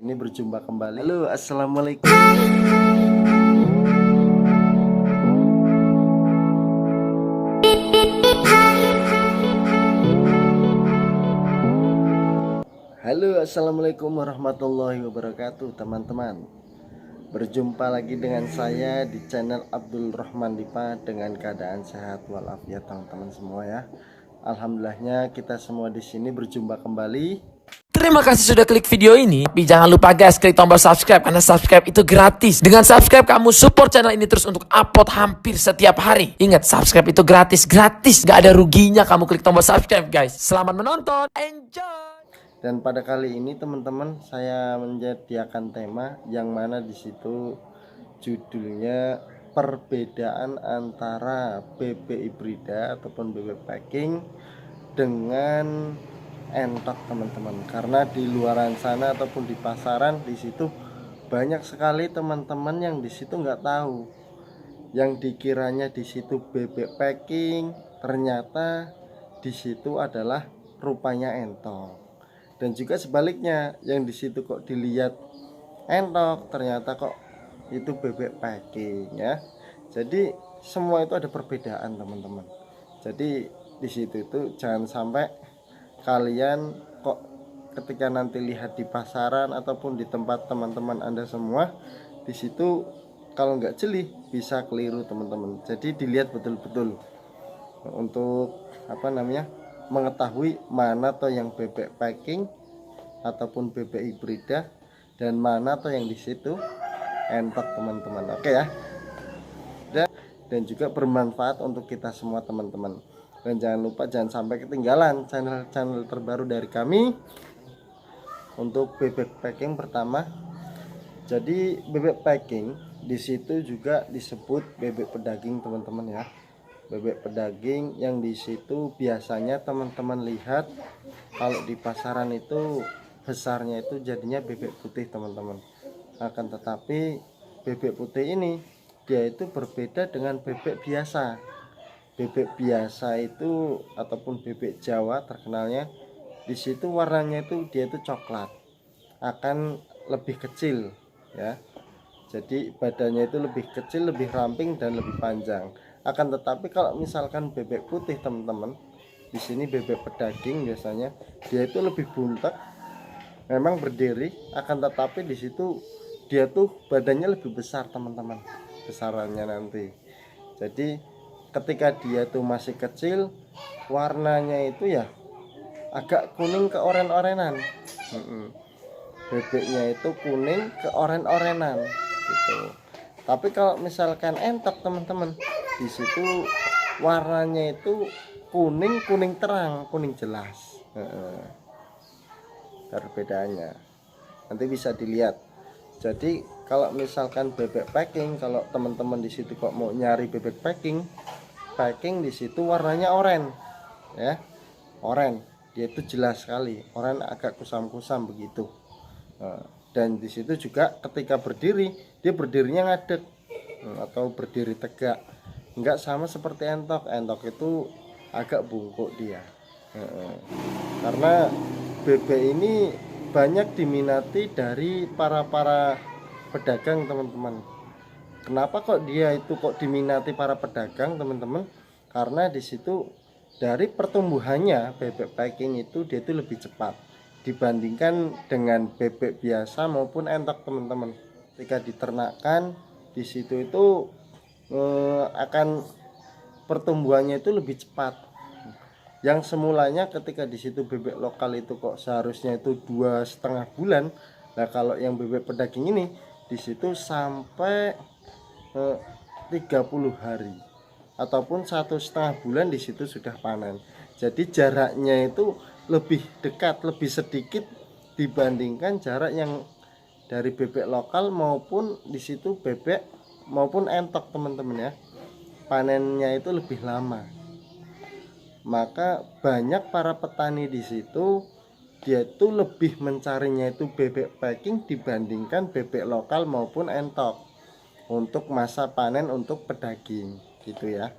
Ini berjumpa kembali. Halo, assalamualaikum. Halo, assalamualaikum warahmatullahi wabarakatuh, teman-teman. Berjumpa lagi dengan saya di channel Abdul Rahman Dipa dengan keadaan sehat walafiat, teman-teman semua ya. Alhamdulillahnya kita semua di sini berjumpa kembali. Terima kasih sudah klik video ini. Tapi jangan lupa guys, klik tombol subscribe karena subscribe itu gratis. Dengan subscribe kamu support channel ini terus untuk upload hampir setiap hari. Ingat, subscribe itu gratis, gak ada ruginya kamu klik tombol subscribe guys. Selamat menonton, enjoy. Dan pada kali ini teman-teman, saya menyediakan tema yang mana di situ judulnya perbedaan antara bebek hibrida ataupun bebek packing dengan entok, teman-teman. Karena di luaran sana ataupun di pasaran di situ banyak sekali teman-teman yang di situ nggak tahu, yang dikiranya di situ bebek packing, ternyata di situ adalah rupanya entok. Dan juga sebaliknya, yang di situ kok dilihat entok, ternyata kok itu bebek packing ya. Jadi semua itu ada perbedaan, teman-teman. Jadi di situ itu jangan sampai kalian kok ketika nanti lihat di pasaran ataupun di tempat teman-teman Anda semua, di situ kalau nggak jeli bisa keliru, teman-teman. Jadi dilihat betul-betul untuk mengetahui mana toh yang bebek packing ataupun bebek hibrida dan mana toh yang di situ entok, teman-teman. Oke ya. Dan juga bermanfaat untuk kita semua, teman-teman. Dan jangan sampai ketinggalan channel-channel terbaru dari kami. Untuk bebek packing pertama, jadi bebek packing di situ juga disebut bebek pedaging, teman-teman ya. Bebek pedaging yang di situ biasanya teman-teman lihat kalau di pasaran itu besarnya itu jadinya bebek putih, teman-teman. Akan tetapi bebek putih ini dia itu berbeda dengan bebek biasa. Bebek biasa itu ataupun bebek Jawa terkenalnya di situ warnanya itu dia itu coklat, akan lebih kecil ya. Jadi badannya itu lebih kecil, lebih ramping dan lebih panjang. Akan tetapi kalau misalkan bebek putih, teman-teman, di sini bebek pedaging biasanya dia itu lebih buntet, memang berdiri, akan tetapi di situ dia tuh badannya lebih besar, teman-teman, besarannya nanti. Jadi ketika dia tuh masih kecil, warnanya itu ya agak kuning ke oren-orenan. Bebeknya itu kuning ke oren-orenan gitu. Tapi kalau misalkan entok, teman-teman, di situ warnanya itu kuning terang, kuning jelas. Perbedaannya nanti bisa dilihat. Jadi kalau misalkan bebek packing, kalau teman-teman di situ kok mau nyari bebek packing di situ warnanya oranye ya, oranye, dia itu jelas sekali, oranye agak kusam-kusam begitu. Dan di situ juga ketika berdiri dia berdirinya ngadeg atau berdiri tegak, enggak sama seperti entok. Entok itu agak bungkuk dia. Karena bebek ini banyak diminati dari para pedagang, teman-teman. Kenapa kok dia itu kok diminati para pedagang, teman-teman? Karena di situ dari pertumbuhannya bebek packing itu dia itu lebih cepat dibandingkan dengan bebek biasa maupun entok, teman-teman. Ketika diternakan di situ itu akan pertumbuhannya itu lebih cepat. Yang semulanya ketika di situ bebek lokal itu kok seharusnya itu 2,5 bulan. Nah, kalau yang bebek pedaging ini di situ sampai 30 hari ataupun 1,5 bulan di situ sudah panen. Jadi jaraknya itu lebih dekat, lebih sedikit dibandingkan jarak yang dari bebek lokal maupun di situ bebek maupun entok, teman-teman ya. Panennya itu lebih lama. Maka banyak para petani di situ dia itu lebih mencarinya itu bebek packing dibandingkan bebek lokal maupun entok untuk masa panen untuk pedaging gitu ya.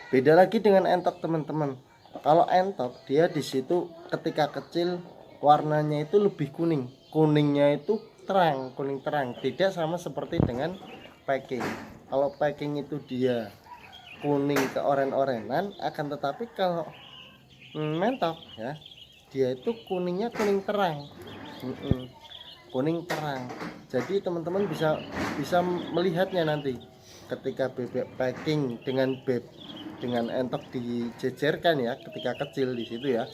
Beda lagi dengan entok, teman-teman. Kalau entok dia di situ ketika kecil warnanya itu lebih kuning, kuningnya itu terang, kuning terang, tidak sama seperti dengan packing. Kalau packing itu dia kuning ke oren-orenan, akan tetapi kalau mentok ya, dia itu kuningnya kuning terang. Kuning terang. Jadi teman-teman bisa melihatnya nanti ketika bebek packing dengan entok dijejerkan ya, ketika kecil di situ ya,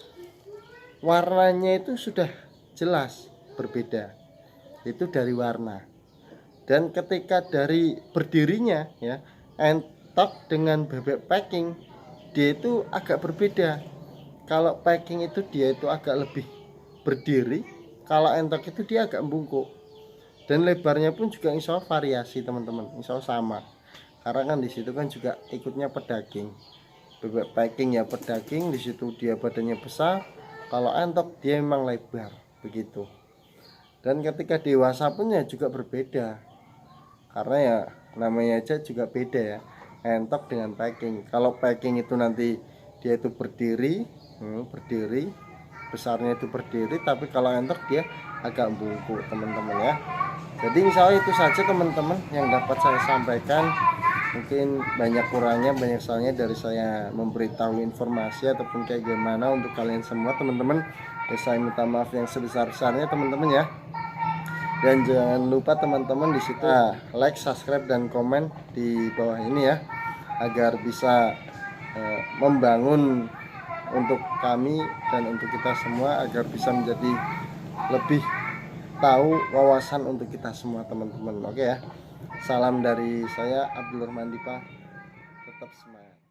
warnanya itu sudah jelas berbeda. Itu dari warna. Dan ketika dari berdirinya ya, entok dengan bebek packing dia itu agak berbeda. Kalau packing itu dia itu agak lebih berdiri, kalau entok itu dia agak membungkuk. Dan lebarnya pun juga insya Allah variasi teman-teman, insya Allah sama. Karena kan di situ kan juga ikutnya pedaging. Bebek packing ya pedaging, di situ dia badannya besar. Kalau entok dia memang lebar begitu. Dan ketika dewasa pun ya juga berbeda. Karena ya namanya aja juga beda ya, entok dengan packing. Kalau packing itu nanti dia itu berdiri, besarnya itu berdiri, tapi kalau entok dia agak bungkuk teman-teman ya. Jadi misalnya itu saja teman-teman yang dapat saya sampaikan. Mungkin banyak kurangnya, banyak salahnya dari saya memberitahu informasi ataupun kayak gimana untuk kalian semua teman-teman. Ya, saya minta maaf yang sebesar-besarnya teman-teman ya. Dan jangan lupa teman-teman di situ like, subscribe dan komen di bawah ini ya, agar bisa membangun untuk kami dan untuk kita semua, agar bisa menjadi lebih tahu wawasan untuk kita semua teman-teman. Oke ya. Salam dari saya Abdul Rahman Dipa. Tetap semangat.